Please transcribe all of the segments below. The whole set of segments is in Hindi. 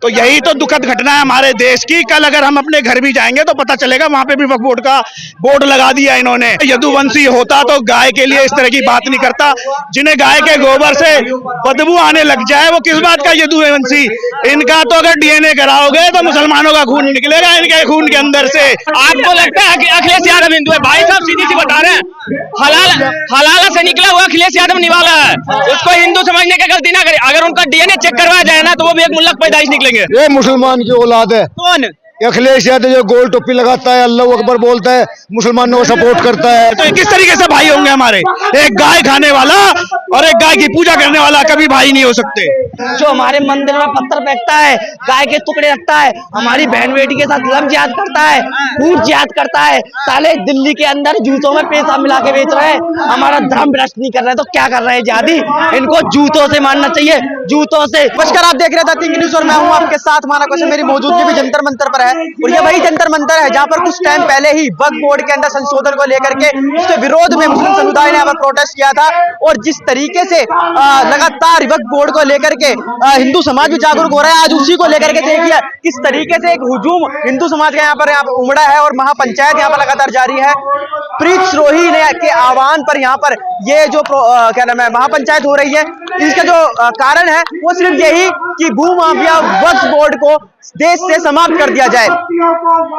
तो यही तो दुखद घटना है हमारे देश की। कल अगर हम अपने घर भी जाएंगे तो पता चलेगा वहां पे भी वक्फ बोर्ड का बोर्ड लगा दिया इन्होंने। यदुवंशी होता तो गाय के लिए इस तरह की बात नहीं करता। जिन्हें गाय के गोबर से बदबू आने लग जाए वो किस बात का यदुवंशी। इनका तो अगर डीएनए कराओगे तो मुसलमानों का खून निकलेगा इनके खून के अंदर से। आपको लगता है कि अखिलेश यादव हिंदू है? भाई साहब सीधी सी बता रहे हैं, हलाला से निकला हुआ अखिलेश यादव निवाला है, उसको हिंदू समझने की गलती ना करे। अगर उनका डीएनए चेक करवाया जाए ना तो वो भी एक मुल्लक पैदाइश निकलेंगे। ये मुसलमान की औलाद है। कौन? अखिलेश यादव जो गोल टोपी लगाता है, अल्लाह अकबर बोलता है, मुसलमानों को सपोर्ट करता है। तो किस तरीके से भाई होंगे हमारे? एक गाय खाने वाला और एक गाय की पूजा करने वाला कभी भाई नहीं हो सकते। जो हमारे मंदिर में पत्थर फेंकता है, गाय के टुकड़े रखता है, हमारी बहन बेटी के साथ लव जिहाद करता है, खून जिहाद करता है, साले दिल्ली के अंदर जूतों में पैसा मिला के बेच रहे हैं, हमारा धर्म भ्रष्ट नहीं कर रहे तो क्या कर रहे हैं जिहादी? इनको जूतों से मारना चाहिए, जूतों से। नमस्कार, आप देख रहे हैं द किंग न्यूज़ और मैं हूं आपके साथ माना कौशल। मेरी मौजूदगी भी जंतर मंतर पर है और ये वही जंतर मंतर है जहां पर कुछ टाइम पहले ही वक्फ बोर्ड के अंदर संशोधन को लेकर के उसके विरोध में मुस्लिम समुदाय ने यहाँ पर प्रोटेस्ट किया था। और जिस तरीके से लगातार वक्फ बोर्ड को लेकर के हिंदू समाज भी जागरूक हो रहा है, आज उसी को लेकर के देखिए किस तरीके से एक हुजूम हिंदू समाज का यहाँ पर उमड़ा है और महापंचायत यहाँ पर लगातार जारी है। प्रीत श्रोही ने के आह्वान पर यहाँ पर ये जो क्या नाम है महापंचायत हो रही है, इसका जो कारण है वो सिर्फ यही कि भू माफिया वक्फ बोर्ड को देश से समाप्त कर दिया जाए।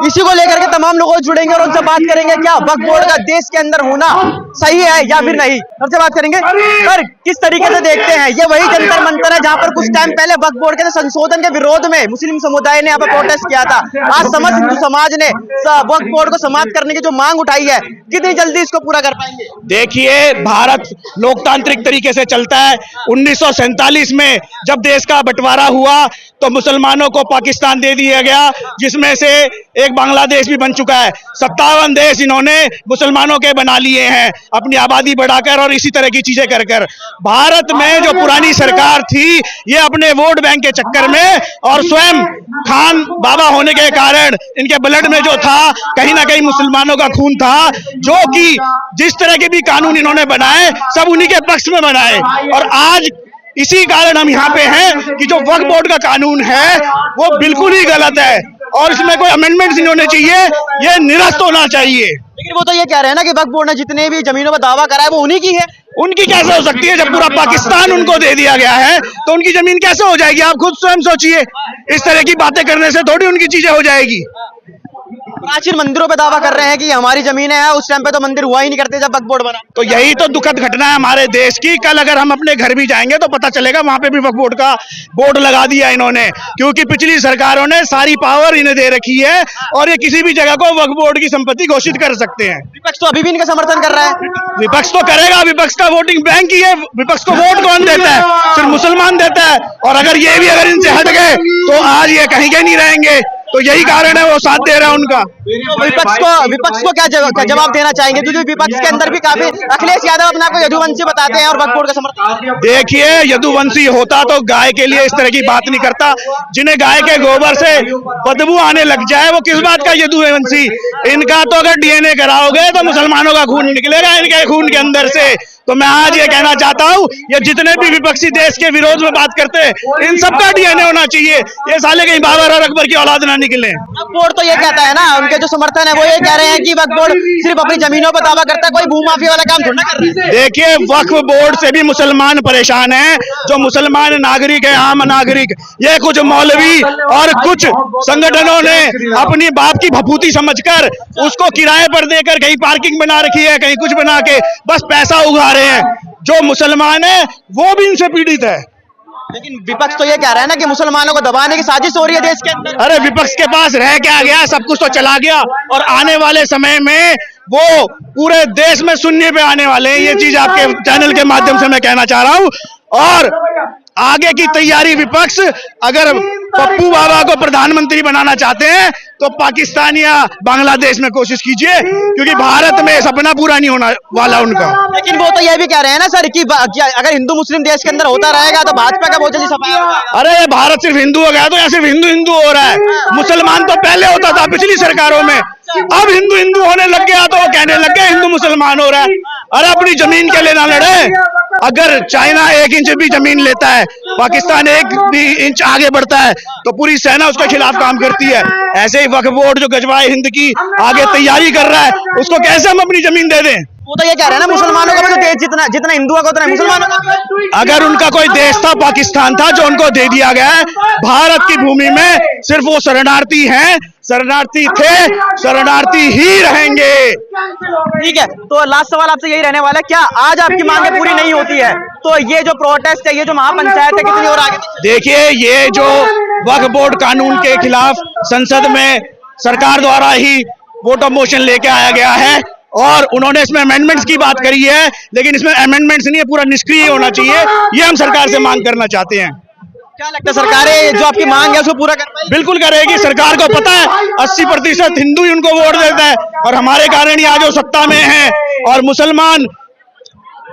इसी को लेकर के तमाम लोग जुड़ेंगे और उनसे बात करेंगे क्या वक्फ बोर्ड का देश के अंदर होना सही है या फिर नहीं। सबसे बात करेंगे सर, किस तरीके से देखते हैं ये वही जंतर मंतर है जहां पर कुछ टाइम पहले वक्फ बोर्ड के संशोधन के विरोध में मुस्लिम समुदाय ने यहाँ पर प्रोटेस्ट किया था। आज समस्त हिंदू समाज ने वक्फ बोर्ड को समाप्त करने की जो मांग उठाई है, कितनी जल्दी इसको पूरा कर पाएंगे? देखिए, भारत लोकतांत्रिक तरीके से चलता है। 1947 में जब देश का बंटवारा हुआ तो मुसलमानों को पाकिस्तान दे दिया गया, जिसमें से एक बांग्लादेश भी बन चुका है। 57 देश इन्होंने मुसलमानों के बना लिए हैं अपनी आबादी बढ़ाकर और इसी तरह की चीजें कर कर। भारत में जो पुरानी सरकार थी ये अपने वोट बैंक के चक्कर में और स्वयं खान बाबा होने के कारण इनके ब्लड में जो था कहीं ना कहीं मुसलमानों का खून था, जो कि जिस तरह के भी कानून इन्होंने बनाए सब उन्हीं के पक्ष में बनाए। और आज इसी कारण हम यहाँ पे हैं कि जो वक्फ बोर्ड का कानून है वो बिल्कुल ही गलत है और इसमें कोई अमेंडमेंट्स नहीं होने चाहिए, ये निरस्त होना चाहिए। लेकिन वो तो ये कह रहे हैं ना कि वक्फ बोर्ड ने जितने भी जमीनों पर दावा करा है वो उन्हीं की है। उनकी कैसे हो सकती है जब पूरा पाकिस्तान उनको दे दिया गया है? तो उनकी जमीन कैसे हो जाएगी? आप खुद स्वयं सोचिए। इस तरह की बातें करने से थोड़ी उनकी चीजें हो जाएगी। प्राचीन मंदिरों पे दावा कर रहे हैं कि हमारी जमीन है, उस टाइम पे तो मंदिर हुआ ही नहीं करते जब वक्फ बोर्ड बना। तो यही तो दुखद घटना है हमारे देश की। कल अगर हम अपने घर भी जाएंगे तो पता चलेगा वहां पे भी वक्फ बोर्ड का बोर्ड लगा दिया इन्होंने, क्योंकि पिछली सरकारों ने सारी पावर इन्हें दे रखी है और ये किसी भी जगह को वक्फ बोर्ड की संपत्ति घोषित कर सकते हैं। विपक्ष तो अभी भी इनका समर्थन कर रहा है। विपक्ष तो करेगा, विपक्ष का वोटिंग बैंक ही है। विपक्ष को वोट कौन देता है? सिर्फ मुसलमान देता है। और अगर ये भी अगर इनसे हट गए तो आज ये कहीं के नहीं रहेंगे। तो यही कारण है वो साथ दे रहा है उनका। विपक्ष को क्या जवाब देना चाहेंगे, क्योंकि विपक्ष के अंदर भी काफी अखिलेश यादव अपने आप को यदुवंशी बताते हैं और वक्फ बोर्ड का समर्थन। देखिए, यदुवंशी होता तो गाय के लिए इस तरह की बात नहीं करता। जिन्हें गाय के गोबर से बदबू आने लग जाए वो किस बात का यदुवंशी। इनका तो अगर डीएनए कराओगे तो मुसलमानों का खून निकलेगा इनके खून के अंदर से। तो मैं आज ये कहना चाहता हूँ, ये जितने भी विपक्षी देश के विरोध में बात करते हैं इन सबका डीएनए होना चाहिए। ये साले कहीं बाबर और अकबर की औलाद ना निकले। वक्फ बोर्ड तो ये कहता है ना, उनके जो समर्थन है वो ये कह रहे हैं कि वक्फ बोर्ड सिर्फ अपनी जमीनों पर दावा करता है, कोई भूमाफिया वाला काम थोड़ा कर रहा है। देखिए, वक्फ बोर्ड से भी मुसलमान परेशान हैं, जो मुसलमान नागरिक है, आम नागरिक। ये कुछ मौलवी और कुछ संगठनों ने अपनी बाप की भभूति समझकर उसको किराए पर देकर कहीं पार्किंग बना रखी है, कहीं कुछ बना के बस पैसा उगा रहे हैं। जो मुसलमान है वो भी इनसे पीड़ित है। लेकिन विपक्ष तो ये कह रहा है ना कि मुसलमानों को दबाने की साजिश हो रही है देश के अंदर। अरे, विपक्ष के पास रह क्या गया? सब कुछ तो चला गया और आने वाले समय में वो पूरे देश में सुनने पे आने वाले हैं। ये चीज आपके चैनल के माध्यम से मैं कहना चाह रहा हूं। और आगे की तैयारी विपक्ष, अगर पप्पू बाबा को प्रधानमंत्री बनाना चाहते हैं तो पाकिस्तान या बांग्लादेश में कोशिश कीजिए, क्योंकि भारत में सपना पूरा नहीं होना वाला उनका। लेकिन वो तो ये भी कह रहे हैं ना सर कि अगर हिंदू मुस्लिम देश के अंदर होता रहेगा तो भाजपा का बहुत जल्दी सफाया होगा। अरे, भारत सिर्फ हिंदू हो गया तो यहाँ सिर्फ हिंदू हिंदू हो रहा है। मुसलमान तो पहले होता था पिछली सरकारों में, अब हिंदू हिंदू होने लग गया तो वो कहने लग गए हिंदू मुसलमान हो रहा है। अरे, अपनी जमीन के लिए ना लड़े, अगर चाइना 1 इंच भी जमीन लेता है, पाकिस्तान 1 भी इंच आगे बढ़ता है, तो पूरी सेना उसके खिलाफ काम करती है। ऐसे ही वक्फ बोर्ड जो गजवाए हिंद की आगे तैयारी कर रहा है, उसको कैसे हम अपनी जमीन दे दें? वो तो ये कह रहे हैं ना, मुसलमानों का भी तो देश जितना जितना हिंदुओं का उतना मुसलमानों का। अगर उनका कोई देश था, पाकिस्तान था, जो उनको दे दिया गया है। भारत की भूमि में सिर्फ वो शरणार्थी हैं, शरणार्थी थे, शरणार्थी ही रहेंगे। ठीक है, तो लास्ट सवाल आपसे यही रहने वाला है, क्या आज आपकी मांगें पूरी नहीं होती है तो ये जो प्रोटेस्ट है, ये जो महापंचायत है, कितनी और आगे? देखिए, ये जो वक्फ बोर्ड कानून के खिलाफ संसद में सरकार द्वारा ही वोट ऑफ मोशन लेके आया गया है और उन्होंने इसमें अमेंडमेंट्स की बात करी है, लेकिन इसमें अमेंडमेंट्स नहीं है, पूरा निष्क्रिय होना चाहिए। ये हम सरकार से मांग करना चाहते हैं। क्या लगता है सरकारें जो आपकी मांग है उसको पूरा कर पाएगी? बिल्कुल करेगी। सरकार को पता है 80% हिंदू ही उनको वोट देता है और हमारे कारण ही आज वो सत्ता में है। और मुसलमान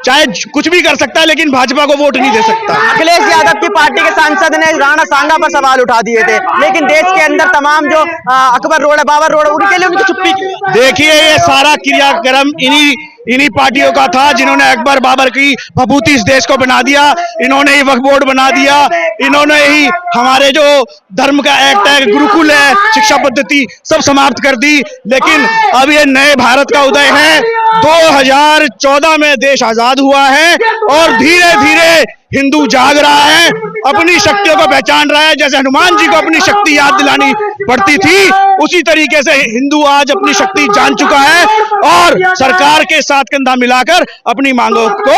चाहे कुछ भी कर सकता है, लेकिन भाजपा को वोट नहीं दे सकता। अखिलेश यादव की पार्टी के सांसद ने राणा सांगा पर सवाल उठा दिए थे, लेकिन देश के अंदर तमाम जो अकबर रोड है, बाबर रोड है, उनके लिए उनकी चुप्पी क्यों? देखिए, ये सारा क्रियाक्रम इन्हीं पार्टियों का था जिन्होंने अकबर बाबर की फबूती इस देश को बना दिया। इन्होंने ही वक्फ बोर्ड बना दिया, इन्होंने ही हमारे जो धर्म का एक्ट है, गुरुकुल है, शिक्षा पद्धति सब समाप्त कर दी। लेकिन अब ये नए भारत का उदय है। 2014 में देश आजाद हुआ है और धीरे धीरे हिंदू जाग रहा है, अपनी शक्तियों को पहचान रहा है। जैसे हनुमान जी को अपनी शक्ति याद दिलानी पड़ती थी, उसी तरीके से हिंदू आज अपनी शक्ति जान चुका है और सरकार के साथ कंधा मिलाकर अपनी मांगों को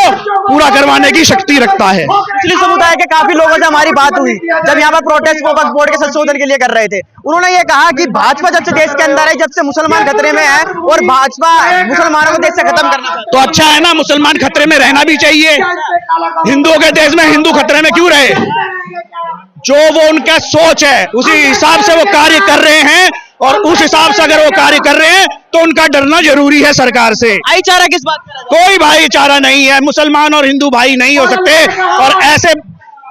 पूरा करवाने की शक्ति रखता है। मुस्लिम समुदाय के काफी लोगों से हमारी बात हुई जब यहाँ पर प्रोटेस्ट को वक्फ बोर्ड के संशोधन के लिए कर रहे थे। उन्होंने ये कहा कि भाजपा जब से देश के अंदर है, जब से मुसलमान खतरे में है और भाजपा मुसलमानों को देश से खत्म करना चाहती है। तो अच्छा है ना, मुसलमान खतरे में रहना भी चाहिए। हिंदुओं के देश में हिंदू खतरे में क्यों रहे? जो वो उनका सोच है उसी हिसाब से वो कार्य कर रहे हैं और उस हिसाब से अगर वो कार्य कर रहे हैं तो उनका डरना जरूरी है सरकार से। भाईचारा किस बात का? कोई भाईचारा नहीं है, मुसलमान और हिंदू भाई नहीं हो सकते। और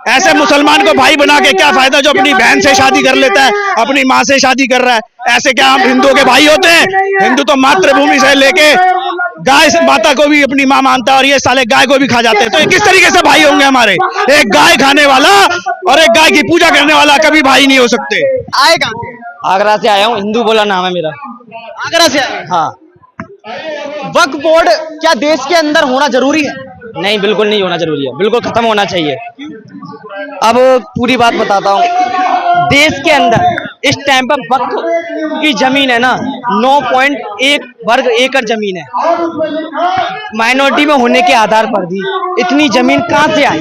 ऐसे मुसलमान को भाई बना के क्या फायदा जो अपनी बहन से शादी कर लेता है, अपनी माँ से शादी कर रहा है। ऐसे क्या हम हिंदुओं के भाई होते हैं? हिंदू तो मातृभूमि से लेके गाय माता को भी अपनी माँ मानता है और ये साले गाय को भी खा जाते हैं। तो किस तरीके से भाई होंगे हमारे? एक गाय खाने वाला और एक गाय की पूजा करने वाला कभी भाई नहीं हो सकते। आए कहाँ से? आगरा से आया हूँ, हिंदू बोला नाम है मेरा। आगरा से आए? हाँ। वक्फ बोर्ड क्या देश के अंदर होना जरूरी है? नहीं, बिल्कुल नहीं होना जरूरी है, बिल्कुल खत्म होना चाहिए। अब पूरी बात बताता हूँ। देश के अंदर इस टाइम पर वक्फ की जमीन है ना 9.1 वर्ग एकड़ जमीन है। माइनॉरिटी में होने के आधार पर भी इतनी जमीन कहाँ से आई?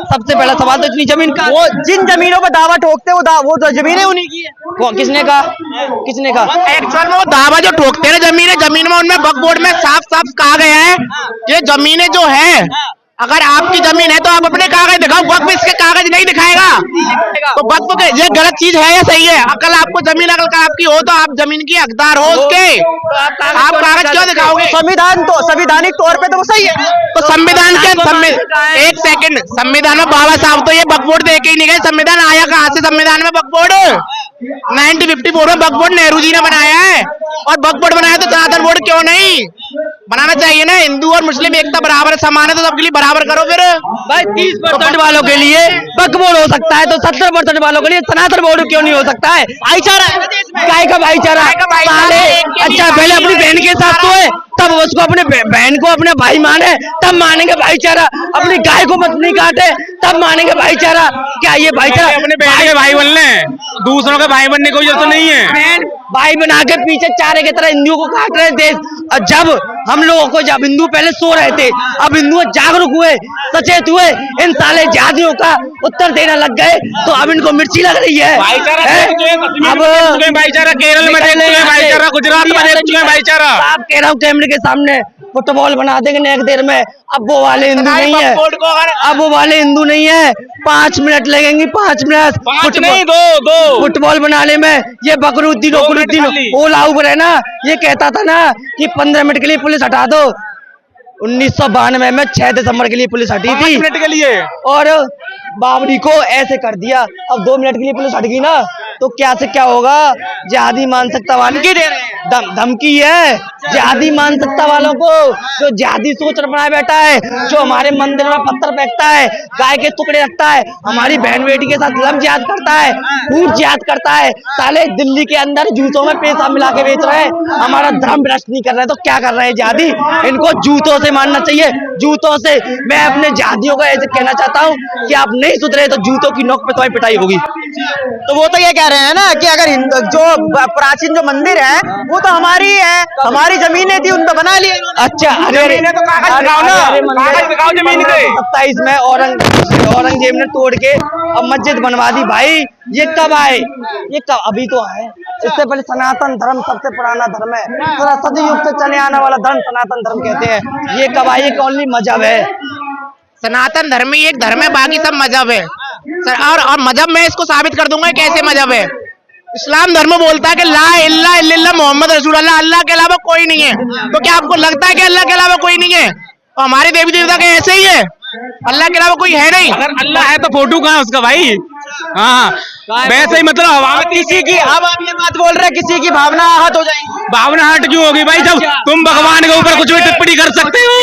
सबसे पहला सवाल तो इतनी जमीन कहाँ? वो जिन जमीनों पर दावा ठोकते वो तो जमीनें उन्हीं की है। किसने कहा? किसने कहा? एक्चुअल में वो दावा जो ठोकते हैं जमीन में उनमें वक्फ बोर्ड में साफ साफ कहा गया है ये जमीनें जो है, अगर आपकी जमीन है तो आप अपने कागज दिखाओ, वक्फ इसके कागज नहीं दिखाएगा। तो वक्फ के ये गलत चीज है या सही है? अगर आपको जमीन अगर आपकी हो तो आप जमीन की हकदार हो उसके, आप कागज क्यों दिखाओगे? संविधान तो संविधानिक तौर पे तो वो सही है। तो संविधान के एक सेकंड, संविधान में बाबा साहब तो ये वक्फ बोर्ड दे के ही नहीं गए। संविधान आया कहाँ से? संविधान में वक्फ बोर्ड 1954 में वक्फ बोर्ड नेहरू जी ने बनाया है और वक्फ बोर्ड बनाया तो सनातन बोर्ड क्यों नहीं बनाना चाहिए ना? हिंदू और मुस्लिम एकता बराबर समान है तो सबके लिए बराबर करो। फिर भाई 30% वालों के लिए वक्फ बोर्ड हो सकता है तो 70% वालों के लिए सनातन बोर्ड क्यों नहीं हो सकता है? भाईचारा है ना देश में। काय का भाईचारा? अच्छा, पहले अपनी बहन के साथ तो है, तब उसको अपने बहन को अपने भाई माने, तब मानेंगे भाईचारा। अपनी गाय को मत नहीं काटे, तब मानेंगे भाईचारा। क्या ये भाईचारा? अपने बहन के भाई बनने, दूसरों के भाई बनने की कोई जरूरत नहीं है। बहन भाई बना के पीछे चारे की तरह हिंदुओं को काट रहे देश। और जब हम लोगों को, जब हिंदू पहले सो रहे थे, अब हिंदू जागरूक हुए, सचेत हुए, इन साले जातियों का उत्तर देने लग गए तो अब इनको मिर्ची लग रही है। अब भाईचारा केरल में देख चुके हैं, भाईचारा गुजरात में देख चुके हैं, भाईचारा। आप कह रहा हूँ कैमरे के सामने फुटबॉल बना देंगे नेक देर में। अब वो वाले हिंदू नहीं है, अब वो वाले हिंदू नहीं है। 5 मिनट लगेंगे, 5 मिनट फुटबॉल बनाने में। ये बकरुद्दीन वो लाउबर है ना, ये कहता था ना कि 15 मिनट के लिए पुलिस हटा दो। 1992 में 6 दिसंबर के लिए पुलिस हटी थी, 5 मिनट के लिए, और बाबरी को ऐसे कर दिया। अब 2 मिनट के लिए पुलिस हट गई ना, तो क्या से क्या होगा। जिहादी मानसिकता वाले धमकी दे रहे हैं। धमकी है जिहादी मानसिकता वालों को, जो जिहादी सोच बनाए बैठा है, जो हमारे मंदिर में पत्थर फेंकता है, गाय के टुकड़े रखता है, हमारी बहन बेटी के साथ लव जिहाद करता है, खूब जिहाद करता है। साले दिल्ली के अंदर जूतों में पैसा मिला के बेच रहे हैं, हमारा धर्म भ्रष्ट नहीं कर रहे हैं, तो क्या कर रहे हैं जिहादी। इनको जूतों से मारना चाहिए, जूतों से। मैं अपने जिहादियों को ऐसे कहना चाहता हूँ कि आप नहीं सुधरे तो जूतों की नोक पे तुम्हारी पिटाई होगी। तो वो तो ये कह रहे हैं ना कि अगर जो प्राचीन जो मंदिर है वो तो हमारी है, हमारी जमीनें थी, उन पे बना लिए। अच्छा, अरे तो कागज दिखाओ ना, कागज दिखाओ जमीन के। 27 में औरंगजेब ने तोड़ के अब मस्जिद बनवा दी। भाई ये कब आए, ये कब अभी तो आए। इससे पहले सनातन धर्म सबसे पुराना धर्म है, पूरा सतयुग से चले आने वाला धर्म सनातन धर्म कहते हैं। ये कब आए, ये ओनली मजहब है। सनातन धर्म ही एक धर्म है, बाकी सब मजहब है सर। और मजहब मैं इसको साबित कर दूंगा कैसे मजहब है। इस्लाम धर्म बोलता है कि ला इल्ला इल्लल्लाह मोहम्मद रसूलुल्लाह, अल्लाह के अलावा कोई नहीं है। तो क्या आपको लगता है कि अल्लाह के अलावा कोई नहीं है? तो हमारे देवी देवता के ऐसे ही है, अल्लाह के अलावा कोई है नहीं। अगर अल्लाह है तो फोटो कहाँ है उसका भाई? हाँ, वैसे ही मतलब हवा में किसी की, अब आप ये बात बोल रहे हैं किसी की भावना आहत हो जाएगी। भावना हट क्यों होगी भाई? जब तुम भगवान के ऊपर कुछ भी टिप्पणी कर सकते हो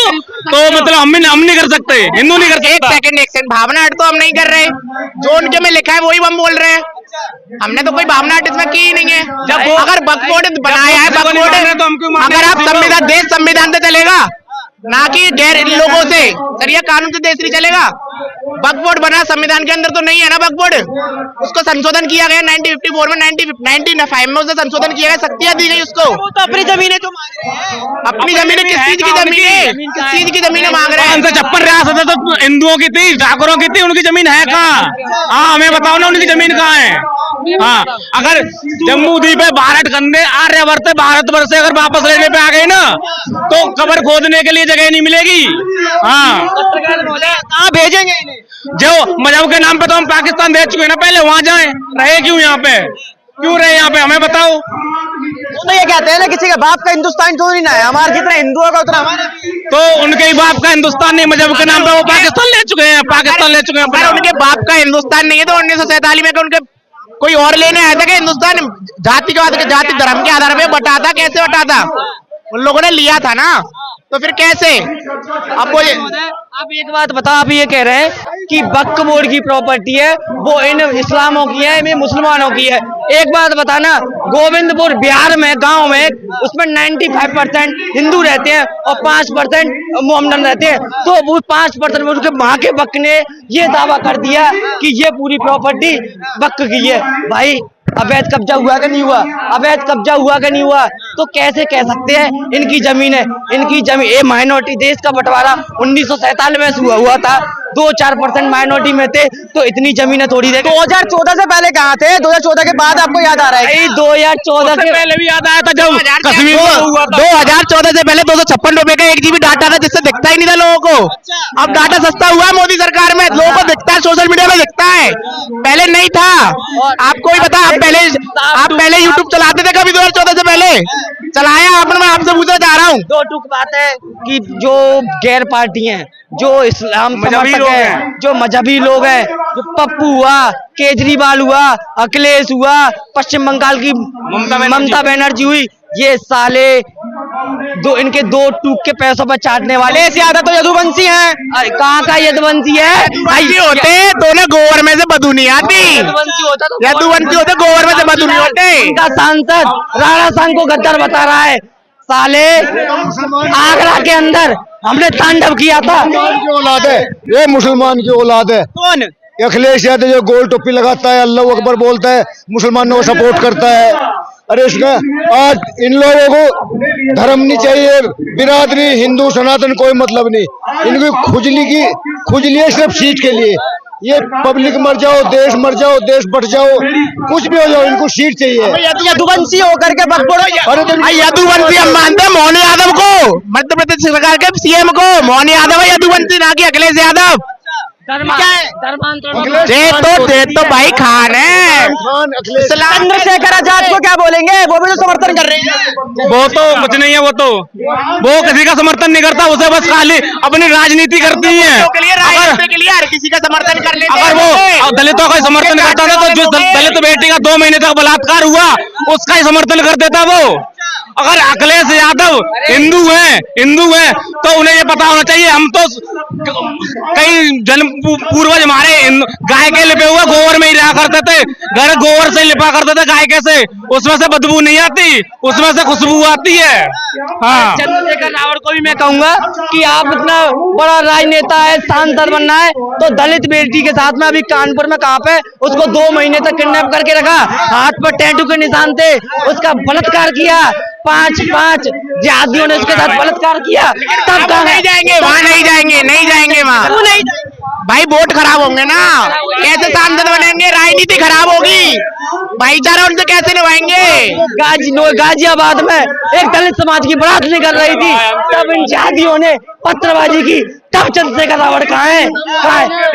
तो मतलब हम नहीं कर सकते, हिंदू नहीं कर सकते। एक सेकंड, भावना हट तो हम नहीं कर रहे, जो उनके में लिखा है वही हम बोल रहे हैं। हमने तो कोई भावना हट इसमें की ही नहीं है। जब अगर वक्फ बोर्ड बनाया है, वक्फ बोर्ड अगर आप संविधान, देश संविधान से चलेगा ना कि गैर इन लोगों से, सरिया कानून से देश नहीं चलेगा। वक्फ बोर्ड बना संविधान के अंदर तो नहीं है ना वक्फ बोर्ड, उसको संशोधन किया गया 1954 में, 1995 में उसे संशोधन किया गया, शक्तियां दी गई उसको। वो तो अपनी जमीनें जो मांग रहे हैं, अपनी जमीनें किस चीज की जमीनें, किस चीज की जमीनें मांग रहे हैं? 56 रियासतें तो हिंदुओं की थी, ठाकुरों की थी, उनकी जमीन है कहाँ? हाँ हमें बताओ ना, उनकी जमीन कहाँ है? हाँ, अगर जम्मू द्वीप है, भारत खंडे आर्यवर्त है, भारतवर्ष से अगर वापस लेने पे आ गए ना तो कब्र खोदने के लिए जगह नहीं मिलेगी। हाँ, कहाँ भेजेंगे इन्हें? जो मजहब के नाम पे तो हम पाकिस्तान भेज चुके हैं ना, पहले वहां जाएं, रहे क्यों यहाँ पे? क्यों रहे यहाँ पे, हमें बताओ। तो ये कहते हैं ना किसी के बाप का हिंदुस्तान क्यों नहीं ना है, हमारे जितना हिंदुओं का उतना हमारा। तो उनके ही बाप का हिंदुस्तान नहीं, मजहब के नाम पे वो पाकिस्तान ले चुके हैं, पाकिस्तान ले चुके हैं। अगर उनके बाप का हिंदुस्तान नहीं है तो 1947 में उनके कोई और लेने आया था कि हिंदुस्तान जाति के जाति धर्म के आधार पे बटा था? कैसे बटा था? उन लोगों ने लिया था ना, तो फिर कैसे? अब वो आप एक बात बता, आप ये कह रहे हैं कि वक्फ बोर्ड की प्रॉपर्टी है वो इन इस्लामों की है, इन मुसलमानों की है। एक बात बताना, गोविंदपुर बिहार में गांव में उसमें 95% हिंदू रहते हैं और 5% मोहम्मदन रहते हैं। तो वो 5% में उसके वहां के वक्फ ने ये दावा कर दिया कि ये पूरी प्रॉपर्टी वक्फ की है। भाई अवैध कब्जा हुआ कि नहीं हुआ? अवैध कब्जा हुआ कि नहीं हुआ? तो कैसे कह सकते हैं इनकी जमीन है? इनकी जमीन, ये माइनॉरिटी देश का बंटवारा 1947 में हुआ था, 2-4% माइनॉरिटी में थे, तो इतनी जमीनें थोड़ी देंगे। 2014 से पहले कहाँ थे? 2014 के बाद आपको याद आ रहा है? 2014 से पहले भी याद आया था जब कश्मीर में हुआ था। 2014 से पहले 256 रुपए का 1 GB डाटा था, जिससे दिखता ही नहीं था लोगों को। अब डाटा सस्ता हुआ है मोदी सरकार में, लोगों को दिखता है, सोशल मीडिया में दिखता है, पहले नहीं था। आपको ही पता, आप पहले YouTube चलाते थे कभी? 2014 से पहले चलाया आपने? मैं आपसे पूछना चाह रहा हूँ। दो टूक बात है कि जो गैर पार्टी हैं, जो इस्लाम समर्थक हैं, जो मजहबी लोग हैं, जो पप्पू हुआ, केजरीवाल हुआ, अखिलेश हुआ, पश्चिम बंगाल की ममता बनर्जी हुई, ये साले इनके 2 टूक के पैसों पर चाटने वाले ज्यादा तो यदुवंशी हैं। कहाँ का यदुवंशी है? होते तो ना गोबर में से बदू नहीं आती, यदुवंशी होते गोबर में से बदू नहीं होते। इनका सांसद राणा सांग को गद्दार बता रहा है। साले आगरा के अंदर हमने तांडव किया था। की औलाद है ये, मुसलमान की औलाद है। कौन? अखिलेश यादव जो गोल टोपी लगाता है, अल्लाह अकबर बोलता है, मुसलमानों को सपोर्ट करता है। अरे इसका आज इन लोगों को धर्म नहीं चाहिए, बिरादरी हिंदू सनातन कोई मतलब नहीं, इनकी खुजली है सिर्फ सीट के लिए। ये पब्लिक मर जाओ, देश मर जाओ, देश बढ़ जाओ, कुछ भी हो जाओ, इनको सीट चाहिए। यदुवंशी होकर के यदुवंशी हम मानते हैं मोहन यादव को, मध्य प्रदेश सरकार के CM को। मोहन यादव है यदुवंशी, ना कि अखिलेश यादव। दे तो भाई खान है। चंद्रशेखर आजाद को क्या बोलेंगे, वो भी तो समर्थन कर रहे हैं। वो तो कुछ नहीं है, वो किसी का समर्थन नहीं करता, उसे बस खाली अपनी राजनीति करती है। के लिए हर किसी का समर्थन कर लेते अगर वो दलितों का समर्थन करता था तो जो दलित बेटी का 2 महीने तक बलात्कार हुआ उसका ही समर्थन कर देता वो। अगर अखिलेश यादव हिंदू हैं तो उन्हें ये पता होना चाहिए, हम तो कई जन्म पूर्वज हमारे गाय के लिपे हुए गोबर में ही रहा करते थे, घर गोबर से लिपा करते थे गाय के से, उसमें से बदबू नहीं आती, उसमें से खुशबू आती है। हाँ, चंद्रशेखर रावत को भी मैं कहूंगा कि आप इतना बड़ा राजनेता है, सांसद बनना है तो दलित बेटी के साथ में अभी कानपुर में कहाँ पे उसको 2 महीने तक किडनैप करके रखा, हाथ पर टैटू के निशान थे, उसका बलात्कार किया, 5 जिहादियों ने उसके साथ बलात्कार किया, तब कहाँ नहीं जाएंगे वहाँ, नहीं जाएंगे वहाँ। भाई वोट खराब होंगे ना, कैसे सांसद बनेंगे, राजनीति खराब होगी, भाईचारा उनसे कैसे निभाएंगे। गाजियाबाद में एक दलित समाज की बारात निकल रही थी, तब इन जिहादियों ने पत्थरबाजी की, तब चंद्रशेखर रावत कहाँ है,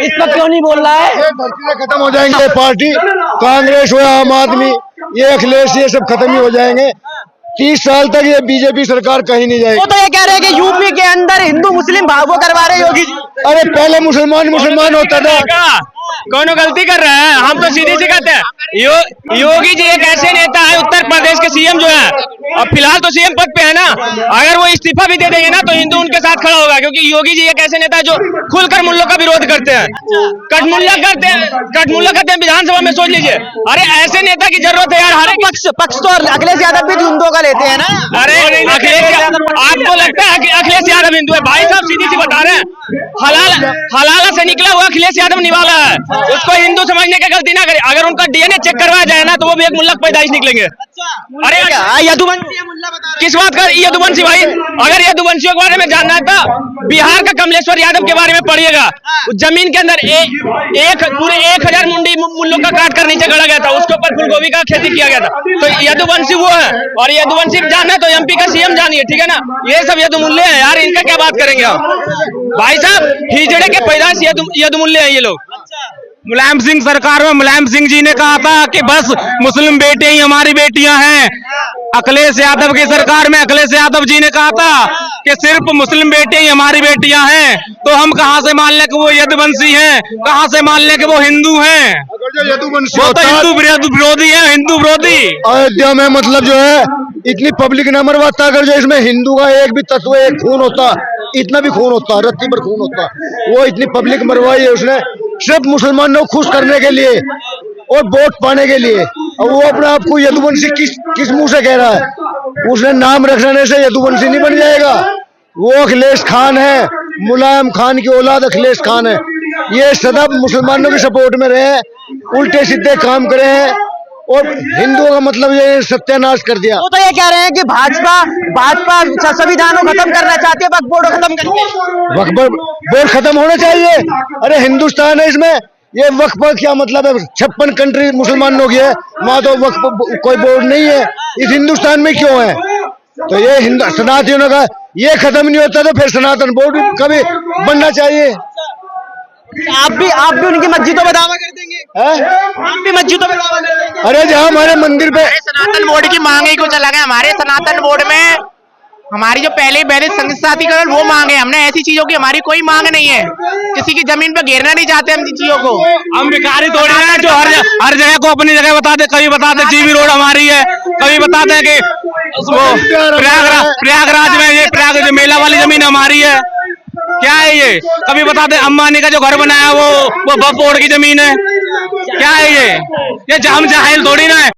इस पर क्यों नहीं बोल रहा है। खत्म हो जाएंगे पार्टी, कांग्रेस हो आम आदमी, ये अखिलेश, ये सब खत्म ही हो जाएंगे। 30 साल तक ये बीजेपी सरकार कहीं नहीं जाएगी। वो तो ये कह रहे हैं कि यूपी के अंदर हिंदू मुस्लिम भागो करवा रहे योगी जी। अरे पहले मुसलमान होता था। कौन गलती कर रहा है, हम तो सीधी सी कहते हैं योगी जी एक ऐसे नेता है, उत्तर प्रदेश के सीएम जो है, अब फिलहाल तो सीएम पद पे है ना, अगर वो इस्तीफा भी दे देंगे ना तो हिंदू उनके साथ खड़ा होगा, क्योंकि योगी जी एक ऐसे नेता है जो खुलकर मुल्लों का विरोध करते हैं, कटमुल्ला करते हैं विधानसभा में। सोच लीजिए, अरे ऐसे नेता की जरूरत है यार। हर पक्ष तो अखिलेश यादव भी हिंदुओं का लेते हैं ना। अरे आपको लगता है कि अखिलेश यादव हिंदू है? भाई साहब सीधी सी बता रहे हैं, हलाला से निकला हुआ अखिलेश यादव निवाला है, उसको हिंदू समझने की गलती ना करे। अगर उनका डीएनए चेक करवाया जाए ना तो वो भी एक मुल्लक पैदाइश निकलेंगे। अरे किस बात का यदुवंशी? भाई अगर यदुवंशियों के बारे में जानना है तो बिहार का कमलेश्वर यादव के बारे में पढ़िएगा। जमीन के अंदर पूरे 1000 मुंडी मुल्लों का काट कर नीचे गड़ा गया था, उसके ऊपर फूलगोभी का खेती किया गया था। तो यदुवंशी वो है, और यदुवंशी जानना है तो एमपी का सीएम जानिए, ठीक है ना। ये सब यदुमूल्य है यार, इनका क्या बात करेंगे हम? भाई साहब हिजड़े के पैदाइश यदुमूल्य है ये लोग। मुलायम सिंह सरकार में मुलायम सिंह जी ने कहा था कि बस मुस्लिम बेटे ही हमारी बेटियां हैं। अखिलेश यादव की सरकार में अखिलेश यादव जी ने कहा था कि सिर्फ मुस्लिम बेटे ही हमारी बेटियां हैं। तो हम कहां से मान लें कि वो यदुवंशी हैं, कहां से मान लें कि वो हिंदू हैं? यदुवंशी वो तो हिंदू विरोधी है, हिंदू विरोधी। अयोध्या में मतलब जो है इतनी पब्लिक न मरवाता, अगर जो इसमें हिंदू का एक भी तत्व, एक खून होता, इतना भी खून होता, रत्ती पर खून होता, वो इतनी पब्लिक मरवाई है उसने सिर्फ मुसलमानों को खुश करने के लिए और वोट पाने के लिए। और वो अपने आप को यदुवंशी किस मुंह से कह रहा है? उसने नाम रखने से यदुवंशी नहीं बन जाएगा। वो अखिलेश खान है, मुलायम खान की औलाद अखिलेश खान है। ये सदा मुसलमानों की सपोर्ट में रहे, उल्टे सीधे काम करे हैं और हिंदुओं का मतलब ये सत्यानाश कर दिया। वो तो ये कह रहे हैं कि भाजपा संविधान को खत्म करना चाहती है, वक्फ बोर्ड को खत्म करके। वक्फ बोर्ड खत्म होना चाहिए। अरे हिंदुस्तान है, इसमें ये वक्फ पर क्या मतलब है? 56 कंट्री मुसलमानों की है, वहां तो वक्फ कोई बोर्ड नहीं है। इस हिंदुस्तान में क्यों है? तो ये सनातनियों का ये खत्म नहीं होता तो फिर सनातन बोर्ड कभी बनना चाहिए। आप भी उनकी मस्जिदों में दावा कर देंगे? आप भी मस्जिदों में दावा कर देंगे? अरे जहाँ हमारे मंदिर पे सनातन बोर्ड की मांग ही कुछ अलग है। हमारे सनातन बोर्ड में हमारी जो पहले वैदिक संघीकरण वो मांग है, हमने ऐसी चीजों की हमारी कोई मांग नहीं है। किसी की जमीन पे घेरना नहीं चाहते हम चीजों को। हम भिखारी थोड़ी हैं जो हर जगह को अपनी जगह बताते। कभी बताते जीबी रोड हमारी है, कभी बताते हैं कि वो प्रयागराज में ये प्रयाग मेला वाली जमीन हमारी है। क्या है ये? कभी बताते अंबानी का जो घर बनाया वो वक्फ बोर्ड की जमीन है। क्या है ये हम जाहिल थोड़ी ना है।